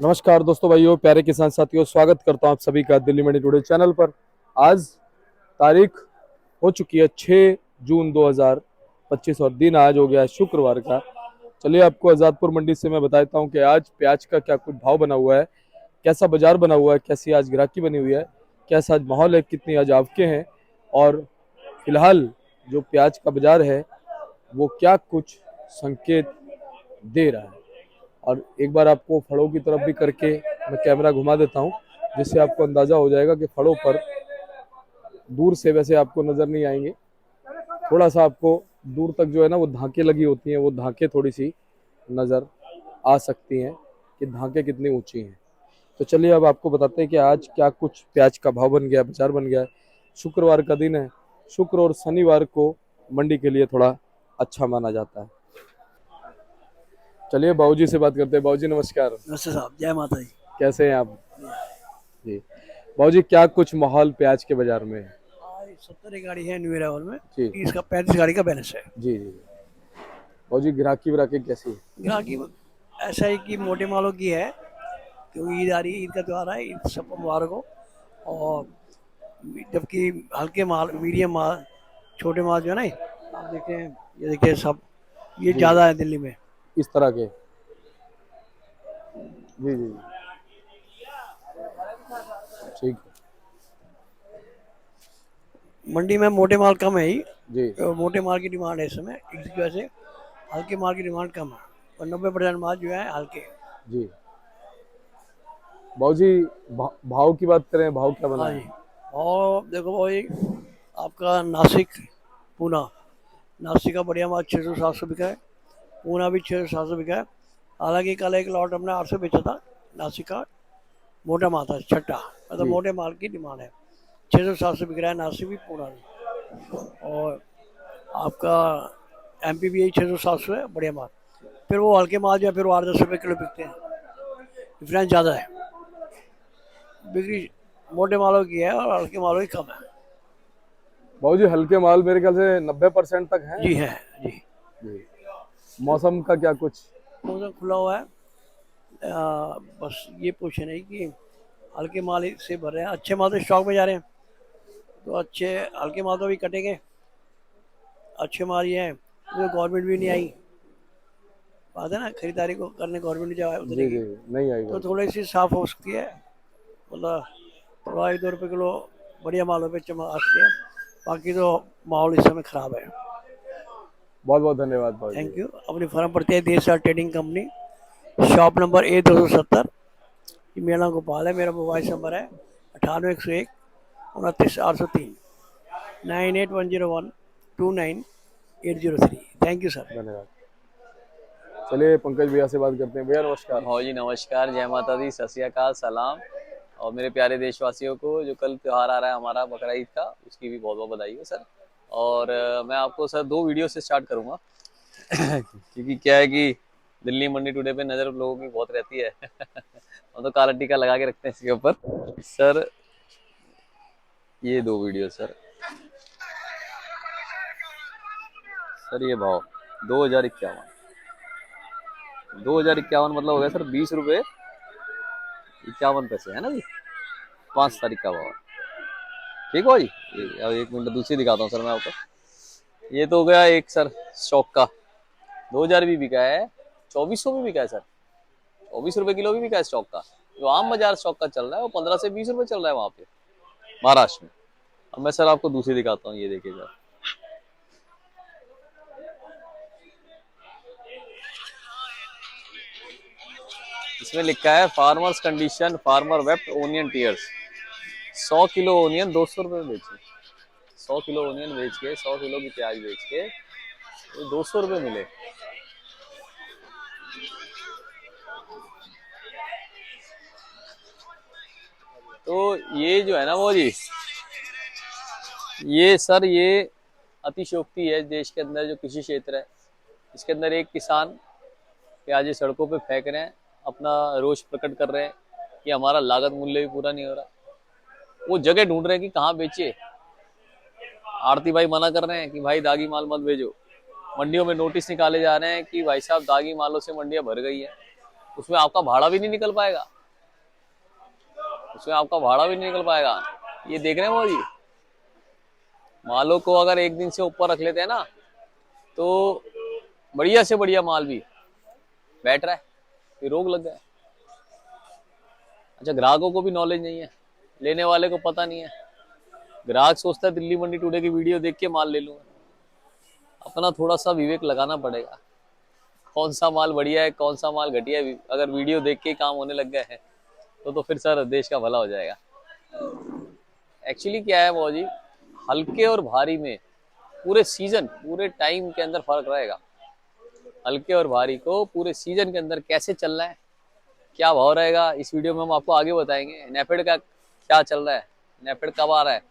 नमस्कार दोस्तों, भाइयों, प्यारे किसान साथियों, स्वागत करता हूं आप सभी का दिल्ली मंडी टुडे चैनल पर। आज तारीख हो चुकी है 6 जून 2025 और दिन आज हो गया है शुक्रवार का। चलिए आपको आज़ादपुर मंडी से मैं बता देता हूं कि आज प्याज का क्या कुछ भाव बना हुआ है, कैसा बाजार बना हुआ है, कैसी आज ग्राहकी बनी हुई है, कैसा आज माहौल है, कितनी आज आवकें हैं और फिलहाल जो प्याज का बाजार है वो क्या कुछ संकेत दे रहा है। और एक बार आपको फड़ों की तरफ भी करके मैं कैमरा घुमा देता हूं, जिससे आपको अंदाजा हो जाएगा कि फड़ों पर दूर से वैसे आपको नजर नहीं आएंगे, थोड़ा सा आपको दूर तक जो है ना वो धांके लगी होती हैं, वो धांके थोड़ी सी नजर आ सकती हैं कि धांके कितनी ऊंची हैं। तो चलिए अब आपको बताते हैं कि आज क्या कुछ प्याज का भाव बन गया, बाजार बन गया है। शुक्रवार का दिन है, शुक्र और शनिवार को मंडी के लिए थोड़ा अच्छा माना जाता है। चलिए बाबूजी से बात करते हैं। बाबूजी नमस्कार। नमस्ते साहब, जय माता दी। कैसे हैं आप जी? बाबूजी क्या कुछ माहौल प्याज के बाजार में है? आज 70 की गाड़ी है न्यू अराइवल में, जी 30 का 35 गाड़ी का बैलेंस है। जी जी। बाबूजी ग्राहकी व्राकी कैसी है? ग्राहकी ऐसा है कि मोटे मालों की है, क्योंकि ईद आ रही है, ईद का त्यौहार है, ईद सबको मुबारक हो। और जबकि हल्के माल, मीडियम माल, छोटे माल जो है ना, आप देखें, ये देखिए सब, ये जी ज़्यादा है दिल्ली में। इस तरह के जी जी ठीक है। मंडी में मोटे माल कम है ही, जी मोटे माल की डिमांड है इस समय, इसकी वजह से हल्के माल की डिमांड कम है, और 90% माल जो है हल्के। जी। बाबूजी भाव की बात करें, भाव क्या बना हाँ है? जी। और देखो भाई, आपका नासिक, पूना, नासिक का बढ़िया माल 600-700 बिका है। पूना भी 600-700 बिका है। हालांकि कल एक लॉट हमने 800 बेचा था, नासिक का मोटा माल था, छठा, मतलब जी मोटे माल की डिमांड है। 600-700 बिक रहा है, नासिक भी, पूना भी। और आपका एमपी भी यही 600-700 है, बढ़िया माल। फिर वो हल्के माल जो है, फिर वो 8-10 रुपये किलो बिकते हैं, डिफरेंस ज़्यादा है। बिक्री मोटे मालों की है और हल्के मालों की कम है। बाबूजी हल्के माल मेरे ख्याल से 90% तक है। जी है जी। जी। मौसम का क्या कुछ? मौसम खुला हुआ है। बस ये पोजीशन है कि हल्के माल से भर रहे हैं, अच्छे माल तो स्टॉक में जा रहे हैं, तो अच्छे हल्के माल तो भी कटेंगे। अच्छे माल ये हैं, तो गवर्नमेंट भी नहीं आई, बात है ना, खरीदारी को करने गवर्नमेंट जो है उतने जी की, जी नहीं आई तो बात। थोड़ी सी साफ हो सकती है, मतलब थोड़ा 1-2 रुपये किलो बढ़िया मालों पे चमक आ सकती है। बाकी तो माहौल इस समय खराब है। बहुत बहुत धन्यवाद बाबूजी। Thank you. अपनी फर्म पड़ती है देश trading company, shop number A 270। मेरा नाम गोपाल है, मेरा मोबाइल नंबर है 9801 29 803, 9810129803। Thank you sir. धन्यवाद। चलिए पंकज भैया से बात करते हैं। भैया नमस्कार। हाँ जी, नमस्कार, जय माता दी, सत श्री अकाल, सलाम। और मेरे प्यारे देशवासियों को, जो कल त्यौहार आ रहा है हमारा बकरा ईद का, उसकी भी बहुत बहुत बधाई हो सर। और मैं आपको सर 2 वीडियो से स्टार्ट करूंगा क्योंकि क्या है कि दिल्ली मंडी टुडे पे नज़र लोगों की बहुत रहती है हम तो काला टीका लगा के रखते हैं इसके ऊपर सर। ये 2 वीडियो सर। सर ये भाव 2051 मतलब हो गया सर 20 रुपये 51 पैसे, है ना जी। 5 तारीख का भाव। ठीक हो जी। अब 1 मिनट दूसरी दिखाता हूँ सर मैं आपको। ये तो हो गया एक सर स्टॉक का, 2000 भी बिका है, 2400 भी बिका है सर, 24 रुपये किलो भी बिका है स्टॉक का। जो आम बाजार स्टॉक का चल रहा है वो 15 से 20 रुपये चल रहा है वहाँ पे महाराष्ट्र में। अब मैं सर आपको दूसरी दिखाता हूँ, ये देखिए सर। इसमें लिखा है farmers condition, farmer wept onion tears. 100 kilo onion 200 रुपये में बेचे, 100 किलो ओनियन बेच के, 100 किलो की प्याज बेच के 200 रुपये मिले। तो ये जो है ना वो जी, ये सर ये अतिशयोक्ति है देश के अंदर। जो कृषि क्षेत्र है इसके अंदर एक किसान प्याज सड़कों पे फेंक रहे हैं, अपना रोष प्रकट कर रहे हैं कि हमारा लागत मूल्य भी पूरा नहीं हो रहा। वो जगह ढूंढ रहे हैं कि कहाँ बेचे। आड़ती भाई मना कर रहे हैं कि भाई दागी माल मत भेजो। मंडियों में नोटिस निकाले जा रहे हैं कि भाई साहब दागी मालों से मंडियां भर गई है। उसमें आपका भाड़ा भी नहीं निकल पाएगा, उसमें आपका भाड़ा भी नहीं निकल पाएगा। ये देख रहे हैं वो जी, मालों को अगर एक दिन से ऊपर रख लेते हैं ना तो बढ़िया से बढ़िया माल भी बैठ रहा है, ये रोग लग गया है। अच्छा, ग्राहकों को भी नॉलेज नहीं है, लेने वाले को पता नहीं है। ग्राहक सोचता है दिल्ली मंडी टुडे की वीडियो देख के माल ले लूंगा। अपना थोड़ा सा विवेक लगाना पड़ेगा, कौन सा माल बढ़िया है कौन सा माल घटिया है। अगर वीडियो देख के काम होने लग गए हैं तो फिर सर देश का भला हो जाएगा। एक्चुअली क्या है वो जी, हल्के और भारी में पूरे सीजन पूरे टाइम के अंदर फर्क रहेगा। हल्के और भारी को पूरे सीजन के अंदर कैसे चलना है, क्या भाव रहेगा, इस वीडियो में हम आपको आगे बताएंगे। नेफेड का क्या चल रहा है, नेफेड कब आ रहा है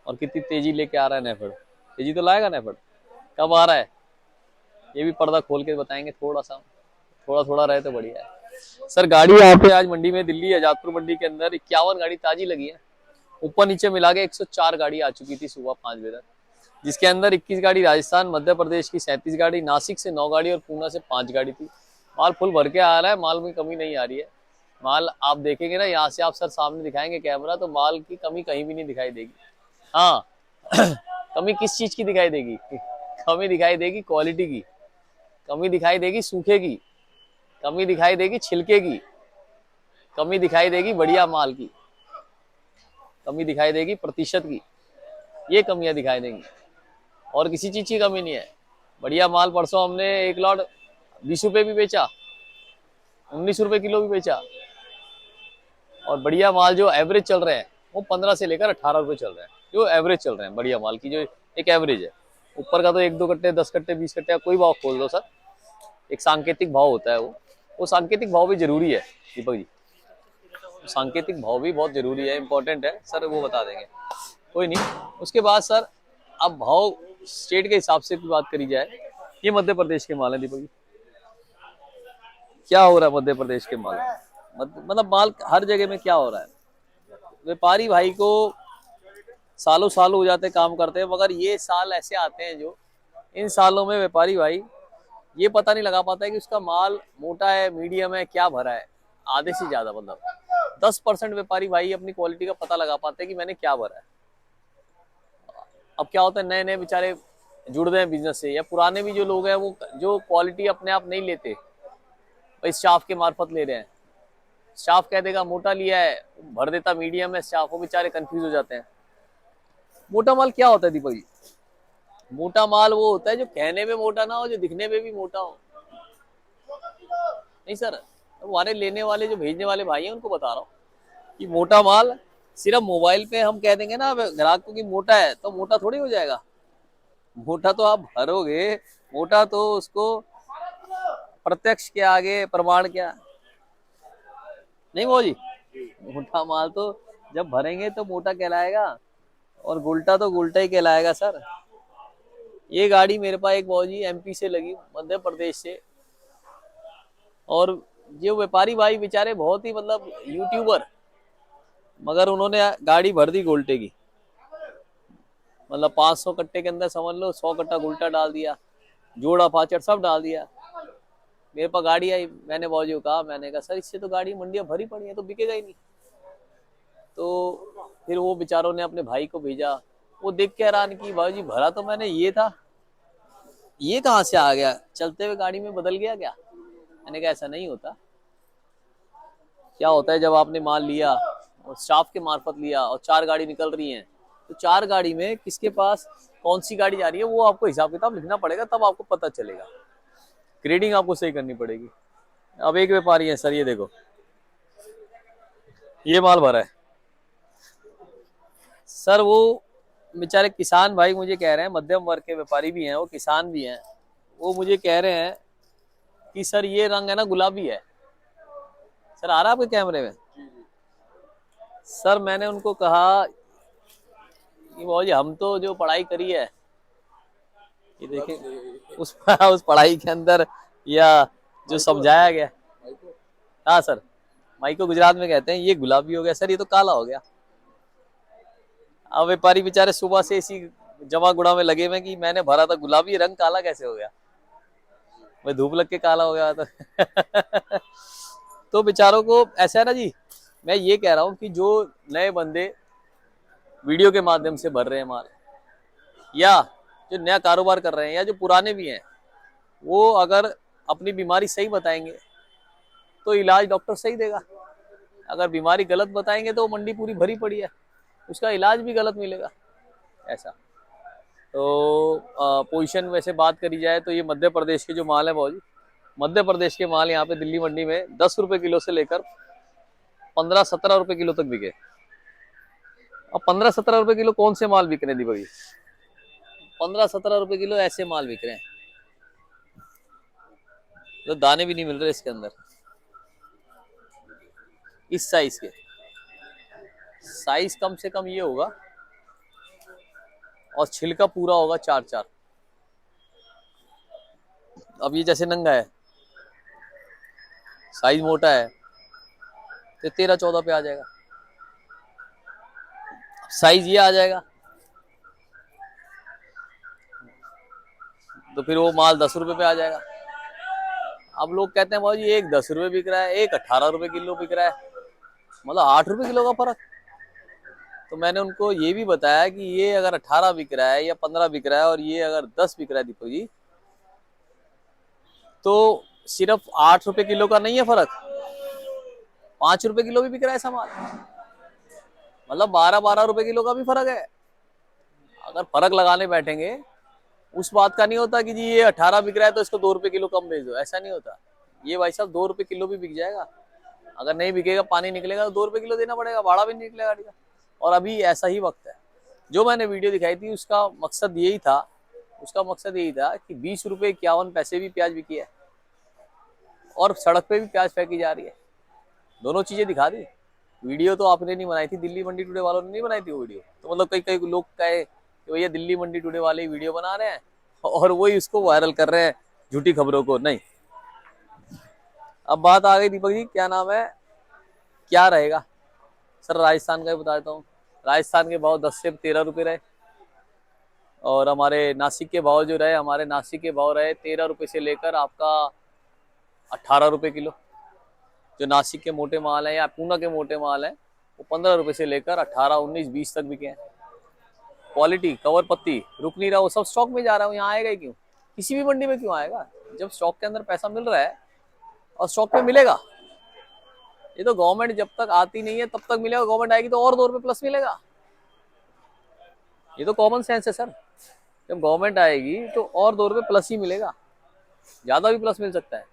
और कितनी तेजी लेके आ रहा है। नेफेड तेजी तो लाएगा, नेफेड कब आ रहा है ये भी पर्दा खोल के बताएंगे। थोड़ा थोड़ा रहे तो बढ़िया है। सर गाड़ी यहाँ पे आज मंडी में, दिल्ली आजादपुर मंडी के अंदर 51 गाड़ी ताजी लगी है। ऊपर नीचे मिला के 104 गाड़ी आ चुकी थी सुबह 5 बजे तक, जिसके अंदर 21 गाड़ी राजस्थान मध्य प्रदेश की, 37 गाड़ी नासिक से 9 गाड़ी और पूना से 5 गाड़ी थी। माल फुल भर के आ रहा है, माल में कमी नहीं आ रही है। माल आप देखेंगे ना, यहाँ से आप सर सामने दिखाएंगे कैमरा तो माल की कमी कहीं भी नहीं दिखाई देगी। हाँ कमी किस चीज की दिखाई देगी? कमी दिखाई देगी क्वालिटी की, कमी दिखाई देगी सूखे की, कमी दिखाई देगी छिलके की, कमी दिखाई देगी बढ़िया माल की, कमी दिखाई देगी प्रतिशत की। ये कमियां दिखाई देंगी और किसी चीज की कमी नहीं है। बढ़िया माल परसों हमने एक लॉट 20 रुपए भी बेचा, 19 रुपए किलो भी बेचा। और बढ़िया माल जो एवरेज चल रहे हैं वो 15 से लेकर 18 रुपए चल रहे हैं, जो एवरेज चल रहे हैं बढ़िया माल की, जो एक एवरेज है। ऊपर का तो 1-2 कट्टे 10 कट्टे 20 कट्टे कोई भाव खोल दो सर, एक सांकेतिक भाव होता है वो सांकेतिक भाव भी जरूरी है दीपक जी, सांकेतिक भाव भी बहुत जरूरी है, इंपॉर्टेंट है सर, वो बता देंगे कोई नहीं। उसके बाद सर अब भाव स्टेट के हिसाब से बात करी जाए, ये मध्य प्रदेश के माल है दीपक जी। क्या हो रहा है मध्य प्रदेश के माल, मतलब माल हर जगह में क्या हो रहा है। व्यापारी भाई को सालों साल हो जाते काम करते हैं, मगर ये साल ऐसे आते हैं जो इन सालों में व्यापारी भाई ये पता नहीं लगा पाता है कि उसका माल मोटा है मीडियम है क्या भरा है। आधे से ज्यादा मतलब 10% व्यापारी भाई अपनी क्वालिटी का पता लगा पाते हैं कि मैंने क्या भरा है। अब क्या होता है, नए नए बेचारे जुड़ रहे हैं बिजनेस से, या पुराने भी जो लोग हैं वो जो क्वालिटी अपने आप नहीं लेते, भाई स्टाफ के मार्फत ले रहे हैं। स्टाफ कह देगा मोटा लिया है, भर देता मीडियम है स्टाफ, वो बेचारे कंफ्यूज हो जाते हैं। मोटा माल क्या होता है दीपक जी? मोटा माल वो होता है जो कहने में मोटा ना हो, जो दिखने में भी मोटा हो। नहीं सर, हमारे लेने वाले जो भेजने वाले भाई हैं उनको बता रहा हूँ कि मोटा माल सिर्फ मोबाइल पे हम कह देंगे ना ग्राहक को कि मोटा है, तो मोटा थोड़ी हो जाएगा। मोटा तो आप भरोगे, मोटा तो उसको प्रत्यक्ष के आगे प्रमाण क्या नहीं वो जी। मोटा माल तो जब भरेंगे तो मोटा कहलाएगा और गुलटा तो गुलटा ही कहलाएगा सर। ये गाड़ी मेरे पास एक बाबूजी एमपी से लगी, मध्य प्रदेश से, और जो व्यापारी भाई बेचारे बहुत ही मतलब यूट्यूबर, मगर उन्होंने गाड़ी भर दी गोल्टे की। मतलब 500 कट्टे के अंदर समझ लो 100 कट्टा गुलटा डाल दिया, जोड़ा फाचर सब डाल दिया। मेरे पास गाड़ी आई, मैंने बाबूजी को कहा, मैंने कहा सर इससे तो गाड़ी मंडियां भरी पड़ी है तो बिकेगा ही नहीं। तो फिर वो बेचारों ने अपने भाई को भेजा, वो देख के हैरान की, बाबूजी भरा तो मैंने ये था, ये कहाँ से आ गया, चलते हुए गाड़ी में बदल गया क्या? मैंने कहा ऐसा नहीं होता। क्या होता है जब आपने माल लिया और स्टाफ के मार्फत लिया और 4 गाड़ी निकल रही हैं, तो 4 गाड़ी में किसके पास कौन सी गाड़ी जा रही है वो आपको हिसाब किताब लिखना पड़ेगा, तब आपको पता चलेगा। ग्रेडिंग आपको सही करनी पड़ेगी। अब एक व्यापारी है सर, ये देखो ये माल भरा है सर। वो बेचारे किसान भाई मुझे कह रहे हैं, मध्यम वर्ग के व्यापारी भी हैं, वो किसान भी हैं, वो मुझे कह रहे हैं कि सर ये रंग है ना गुलाबी है। सर आ रहा है आपके कैमरे में? सर मैंने उनको कहा कि बाबूजी हम तो जो पढ़ाई करी है, ये देखें उस पढ़ाई के अंदर या जो समझाया गया, हाँ सर माइको गुजरात में कहते हैं, ये गुलाबी हो गया सर, ये तो काला हो गया। अब व्यापारी बेचारे सुबह से इसी जमा गुड़ा में लगे हुए कि मैंने भरा था गुलाबी, रंग काला कैसे हो गया, मैं धूप लग के काला हो गया था। तो बेचारों को ऐसा है ना जी, मैं ये कह रहा हूँ कि जो नए बंदे वीडियो के माध्यम से भर रहे हैं माल, या जो नया कारोबार कर रहे हैं, या जो पुराने भी हैं, वो अगर अपनी बीमारी सही बताएंगे तो इलाज डॉक्टर सही देगा। अगर बीमारी गलत बताएंगे तो मंडी पूरी भरी पड़ी है, उसका इलाज भी गलत मिलेगा। ऐसा तो पोजीशन वैसे बात करी जाए तो ये मध्य प्रदेश के जो माल है भाजी, मध्य प्रदेश के माल यहाँ पे दिल्ली मंडी में 10 रुपए किलो से लेकर 15-17 रुपए किलो तक बिके। अब 15-17 रुपए किलो कौन से माल बिक रहे हैं दीपक जी? 15-17 रुपए किलो ऐसे माल बिक रहे हैं तो दाने भी नहीं मिल रहे इसके अंदर, इस साइज के। साइज कम से कम ये होगा और छिलका पूरा होगा 4-4। अब ये जैसे नंगा है, साइज मोटा है, तो 13-14 पे आ जाएगा। साइज ये आ जाएगा तो फिर वो माल 10 रुपए पे आ जाएगा। अब लोग कहते हैं भाई जी एक 10 रुपए बिक रहा है, एक 18 रुपए किलो बिक रहा है, मतलब 8 रुपए किलो का फर्क। तो मैंने उनको ये भी बताया कि ये अगर 18 बिक रहा है या 15 बिक रहा है और ये अगर 10 बिक रहा है दीपक जी, तो सिर्फ 8 रुपए किलो का नहीं है फर्क, 5 रुपए किलो भी बिक रहा है सामान, मतलब 12-12 रुपए किलो का भी फर्क है। अगर फर्क लगाने बैठेंगे, उस बात का नहीं होता कि जी ये 18 बिक रहा है तो इसको 2 रुपए किलो कम बेच दो, ऐसा नहीं होता। ये भाई साहब 2 रुपए किलो भी बिक जाएगा, अगर नहीं बिकेगा, पानी निकलेगा तो 2 रुपए किलो देना पड़ेगा, भाड़ा भी नहीं निकलेगा गाड़ी का। और अभी ऐसा ही वक्त है। जो मैंने वीडियो दिखाई थी उसका मकसद यही था, कि 20 रुपए 51 पैसे भी प्याज बिकी है और सड़क पे भी प्याज फेंकी जा रही है। दोनों चीजें दिखा दी। वीडियो तो आपने नहीं बनाई थी, दिल्ली मंडी टुडे वालों ने नहीं बनाई थी वो वीडियो। तो मतलब कई कई लोग कहे कि भैया दिल्ली मंडी टुडे वाले वीडियो बना रहे हैं और वही उसको वायरल कर रहे हैं, झूठी खबरों को। नहीं, अब बात आ गई दीपक जी, क्या नाम है, क्या रहेगा सर? राजस्थान का ही बता देता हूँ। राजस्थान के भाव 10 से 13 रुपए रहे और हमारे नासिक के भाव जो रहे, हमारे नासिक के भाव रहे 13 रुपए से लेकर आपका 18 रुपए किलो। जो नासिक के मोटे माल है या पूना के मोटे माल है वो 15 रुपए से लेकर 18, 19, 20 तक बिके हैं। क्वालिटी, कवर पत्ती रुक नहीं रहा, वो सब स्टॉक में जा रहा है। यहाँ आएगा ही क्यों? किसी भी मंडी में क्यों आएगा जब स्टॉक के अंदर पैसा मिल रहा है और स्टॉक में मिलेगा। ये तो गवर्नमेंट जब तक आती नहीं है तब तक मिलेगा, गवर्नमेंट आएगी तो और 2 रुपए प्लस मिलेगा। ये तो कॉमन सेंस है सर। जब गवर्नमेंट आएगी तो और 2 रुपए प्लस ही मिलेगा, ज्यादा भी प्लस मिल सकता है।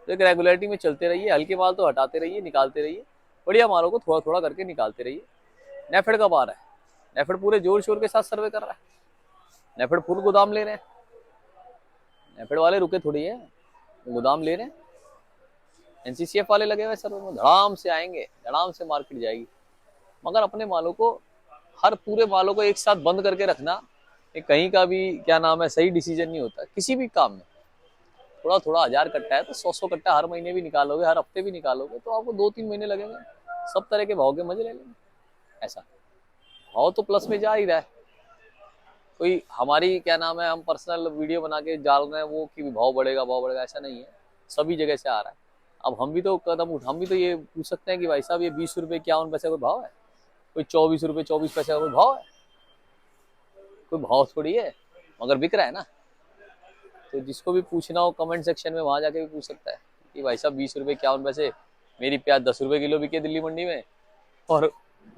तो एक रेगुलरिटी में चलते रहिए, हल्के माल तो हटाते रहिए, निकालते रहिए, बढ़िया मालों को थोड़ा थोड़ा करके निकालते रहिए। नेफेड कब आ रहा है? नेफेड पूरे जोर शोर के साथ सर्वे कर रहा है, नेफेड फुल गोदाम ले रहे हैं। नेफेड वाले रुके थोड़ी है, गोदाम ले रहे हैं। एनसीसीएफ वाले लगे हुए सर्वे में, धड़ाम से आएंगे, धड़ाम से मार्केट जाएगी। मगर अपने मालों को, हर पूरे मालों को एक साथ बंद करके रखना कहीं का भी क्या नाम है सही डिसीजन नहीं होता किसी भी काम में। थोड़ा थोड़ा 1000 कट्टा है तो 100-100 कट्टा हर महीने भी निकालोगे, हर हफ्ते भी निकालोगे तो आपको 2-3 महीने लगेंगे, सब तरह के भाव के मजे ले लेंगे। ऐसा भाव तो प्लस में जा ही रहा है। कोई हमारी क्या नाम है, हम पर्सनल वीडियो बना के डाल रहे हैं वो कि भाव बढ़ेगा, ऐसा नहीं है, सभी जगह से आ रहा है। अब हम भी तो हम भी तो ये पूछ सकते हैं कि भाई साहब ये 20 रुपए 51 पैसे कोई भाव है? कोई 24 रुपए 24 पैसे का कोई भाव है? कोई भाव थोड़ी है, मगर बिक रहा है ना। तो जिसको भी पूछना हो कमेंट सेक्शन में वहां जाके भी पूछ सकता है कि भाई साहब 20 रुपए 51 पैसे, मेरी प्याज 10 रुपए किलो बिके दिल्ली मंडी में और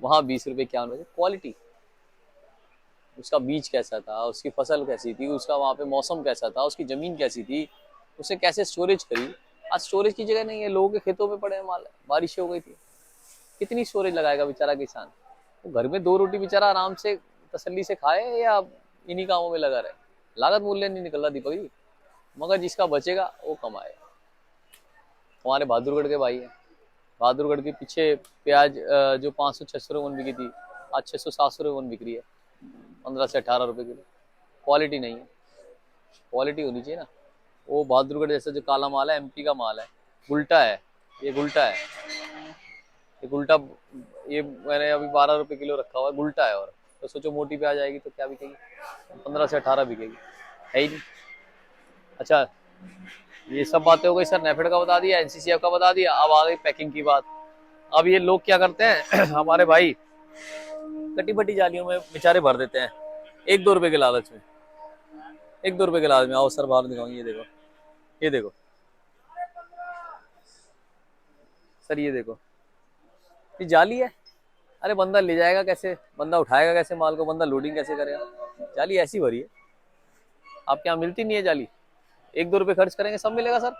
वहां 20 रुपए 51 पैसे। क्वालिटी, उसका बीज कैसा था, उसकी फसल कैसी थी, उसका वहाँ पे मौसम कैसा था, उसकी जमीन कैसी थी, उसे कैसे स्टोरेज करी। आज स्टोरेज की जगह नहीं है, लोगों के खेतों में पड़े माल है, बारिश हो गई थी, कितनी स्टोरेज लगाएगा बेचारा किसान? तो घर में 2 रोटी बेचारा आराम से तसल्ली से खाए या इन्हीं कामों में लगा रहे? लागत मूल्य नहीं निकल रहा दीपक जी, मगर जिसका बचेगा वो कमाए। हमारे बहादुरगढ़ के भाई हैं, बहादुरगढ़ के पीछे प्याज जो 500-600 रुपये वन बिकी थी, आज 600-700 रुपये वन बिक रही है, 15 से 18 रुपए किलो। क्वालिटी नहीं है, क्वालिटी होनी चाहिए ना। वो बहादुरगढ़ जैसा जो काला माल है, एमपी का माल है, गुल्टा है, ये गुल्टा है, ये गुल्टा, ये मैंने अभी 12 रुपए किलो रखा हुआ है, गुल्टा है। और तो सोचो मोटी पे आ जाएगी तो क्या बिकेगी? 15 से 18 बिकेगी, है ही नहीं। अच्छा, ये सब बातें हो गई सर, नेफेड का बता दिया, एनसीसीएफ का बता दिया। अब आ गई पैकिंग की बात। अब ये लोग क्या करते हैं हमारे भाई कटी बटी जालियों में बेचारे भर देते हैं 1-2 रुपए के लालच में। 1-2 रुपए के लालच में। आओ सर बाहर दिखाऊंगी, ये देखो, ये देखो सर, ये देखो, ये जाली है। अरे बंदा ले जाएगा कैसे, बंदा उठाएगा कैसे माल को, बंदा लोडिंग कैसे करेगा? जाली ऐसी भरी है, आपके यहाँ मिलती नहीं है जाली। 1-2 रुपए खर्च करेंगे सब मिलेगा सर।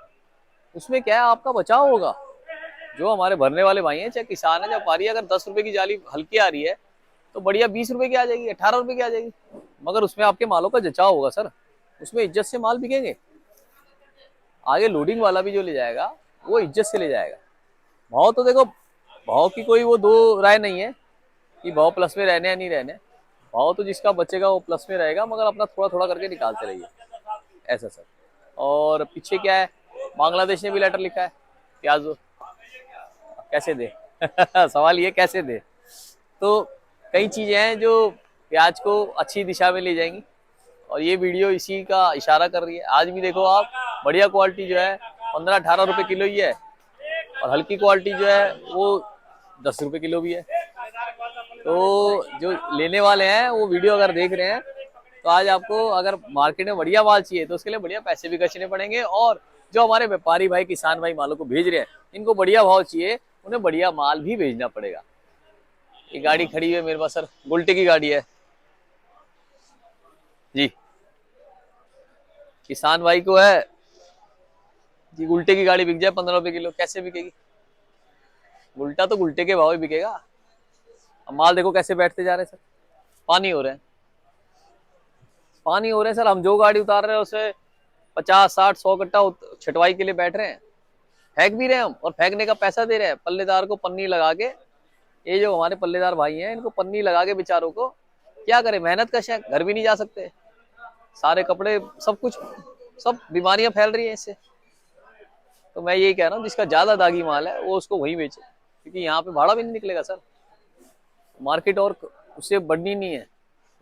उसमें क्या है, आपका बचाव होगा। जो हमारे भरने वाले भाई हैं, चाहे किसान है चाहे व्यापारी है, अगर 10 रुपए की जाली हल्की आ रही है तो बढ़िया 20 रुपए की आ जाएगी, 18 रुपए की आ जाएगी, मगर उसमें आपके मालों का जचाव होगा सर। उसमें इज्जत से माल बिकेंगे। आगे लोडिंग वाला भी जो ले जाएगा वो इज्जत से ले जाएगा। भाव तो देखो, भाव की कोई वो दो राय नहीं है कि भाव प्लस में रहने या नहीं रहने। भाव तो जिसका बचेगा वो प्लस में रहेगा, मगर अपना थोड़ा थोड़ा करके निकालते रहिए, ऐसा सर। और पीछे क्या है, बांग्लादेश ने भी लेटर लिखा है प्याज कैसे दे सवाल ये कैसे दे। तो कई चीजें हैं जो प्याज को अच्छी दिशा में ले जाएंगी, और ये वीडियो इसी का इशारा कर रही है। आज भी देखो आप, बढ़िया क्वालिटी जो है 15-18 रुपए किलो ही है, और हल्की क्वालिटी जो है वो 10 रुपए किलो भी है। तो जो लेने वाले हैं वो वीडियो अगर देख रहे हैं तो आज आपको अगर मार्केट में बढ़िया माल चाहिए तो उसके लिए बढ़िया पैसे भी खर्चने पड़ेंगे, और जो हमारे व्यापारी भाई किसान भाई मालों को भेज रहे हैं इनको बढ़िया भाव चाहिए, उन्हें बढ़िया माल भी भेजना पड़ेगा। ये गाड़ी खड़ी है मेरे पास सर, गुलटे की गाड़ी है जी। किसान भाई को है कि गुलटे की गाड़ी बिक जाए 15 रुपए किलो, कैसे बिकेगी? गुलटा तो गुलटे के भाव ही बिकेगा। अब माल देखो कैसे बैठते जा रहे हैं सर, पानी हो रहे हैं, पानी हो रहे हैं सर। हम जो गाड़ी उतार रहे हैं उसे 50-60-100 कट्टा छटवाई के लिए बैठ रहे हैं, फेंक भी रहे हैं हम, और फेंकने का पैसा दे रहे हैं। पल्लेदार को पन्नी लगा के, ये जो हमारे पल्लेदार भाई हैं इनको पन्नी लगा के बेचारों को क्या करे, मेहनत कश है, घर भी नहीं जा सकते, सारे कपड़े सब कुछ, सब बीमारियां फैल रही है इससे। तो मैं यही कह रहा हूँ, जिसका ज्यादा दागी माल है वो उसको वहीं बेचे, क्योंकि यहाँ पे भाड़ा भी नहीं निकलेगा सर। मार्केट और उससे बढ़नी नहीं है,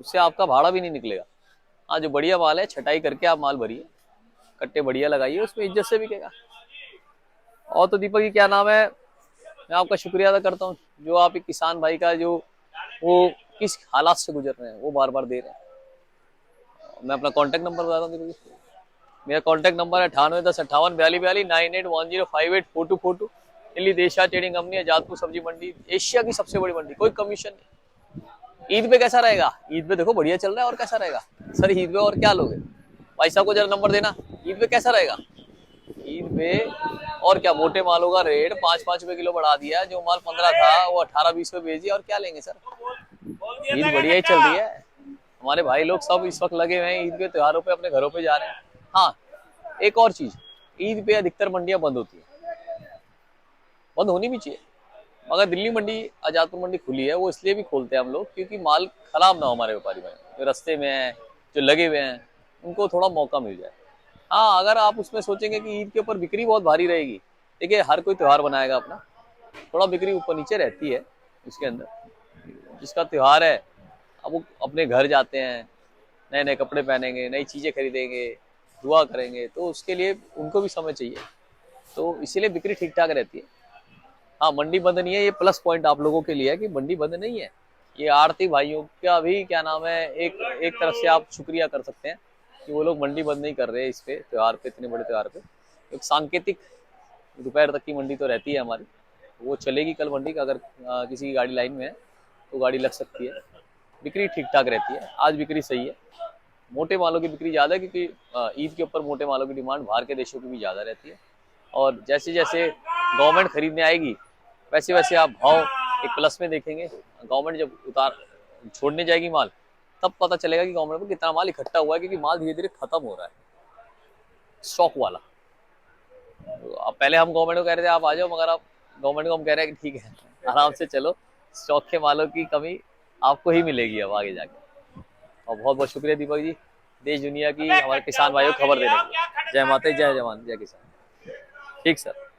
उससे आपका भाड़ा भी नहीं निकलेगा। हाँ, जो बढ़िया माल है छटाई करके आप माल भरिए, कट्टे बढ़िया लगाइए, उसमें इज्जत से बिकेगा। और तो दीपक जी क्या नाम है, मैं आपका शुक्रिया अदा करता हूँ, जो आप एक किसान भाई का जो वो किस हालात से गुजर रहे हैं वो बार बार दे रहे हैं। मैं अपना कॉन्टैक्ट नंबर बताता हूँ दीपक जी। मेरा कॉन्टैक्ट नंबर है 9810584242 9810584242। दिल्ली देशा ट्रेडिंग कंपनी, आजादपुर सब्जी मंडी, एशिया की सबसे बड़ी मंडी, कोई कमीशन नहीं। ईद पे कैसा रहेगा? ईद पे देखो बढ़िया चल रहा है, और कैसा रहेगा सर ईद पे, और क्या लोगे? भाई साहब को जरा नंबर देना, ईद पे कैसा रहेगा? ईद पे और क्या, मोटे मालों का रेट 5-5 रुपए किलो बढ़ा दिया, जो माल 15 था वो 18-20 पे भेज दिया, और क्या लेंगे सर? ईद बढ़िया ही चल रही है। हमारे भाई लोग सब इस वक्त लगे हुए हैं ईद के त्योहारों पे, अपने घरों पे जा रहे हैं। हाँ, एक और चीज, ईद पे अधिकतर मंडियां बंद होती है, बंद होनी भी चाहिए, मगर दिल्ली मंडी, आजादपुर मंडी खुली है, वो इसलिए भी खोलते हैं हम लोग क्योंकि माल खराब ना हो, हमारे व्यापारी भाई जो रास्ते में हैं, जो लगे हुए हैं, उनको थोड़ा मौका मिल जाए। हाँ, अगर आप उसमें सोचेंगे कि ईद के ऊपर बिक्री बहुत भारी रहेगी, देखिए हर कोई त्योहार बनाएगा अपना, थोड़ा बिक्री ऊपर नीचे रहती है उसके अंदर। जिसका त्योहार है अब वो अपने घर जाते हैं, नए नए कपड़े पहनेंगे, नई चीजें खरीदेंगे, दुआ करेंगे, तो उसके लिए उनको भी समय चाहिए, तो इसीलिए बिक्री ठीक ठाक रहती है। हाँ, मंडी बंद नहीं है, ये प्लस पॉइंट आप लोगों के लिए है कि मंडी बंद नहीं है। ये आड़ती भाइयों का भी क्या नाम है, एक तरफ से आप शुक्रिया कर सकते हैं कि वो लोग मंडी बंद नहीं कर रहे इस पे त्योहार पे, इतने बड़े त्योहार पे। एक सांकेतिक दोपहर तक की मंडी तो रहती है हमारी, वो चलेगी कल मंडी का, अगर किसी की गाड़ी लाइन में है तो गाड़ी लग सकती है। बिक्री ठीक ठाक रहती है, आज बिक्री सही है। मोटे मालों की बिक्री ज़्यादा है क्योंकि ईद के ऊपर मोटे मालों की डिमांड बाहर के देशों की भी ज़्यादा रहती है, और जैसे जैसे गवर्नमेंट खरीदने आएगी वैसे वैसे आप भाव एक प्लस में देखेंगे। गवर्नमेंट जब छोड़ने जाएगी माल, तब पता चलेगा कि गवर्नमेंट को कितना माल इकट्ठा हुआ है, क्योंकि माल धीरे धीरे खत्म हो रहा है, स्टॉक वाला। तो अब पहले हम गवर्नमेंट को कह रहे थे आप आ जाओ, मगर आप गवर्नमेंट को हम कह रहे हैं कि ठीक है आराम से चलो, स्टॉक के मालों की कमी आपको ही मिलेगी अब आगे जाके। और बहुत बहुत शुक्रिया दीपक जी, देश दुनिया की हमारे किसान भाइयों को खबर देने के लिए। जय माता, जय जवान, जय किसान। ठीक सर।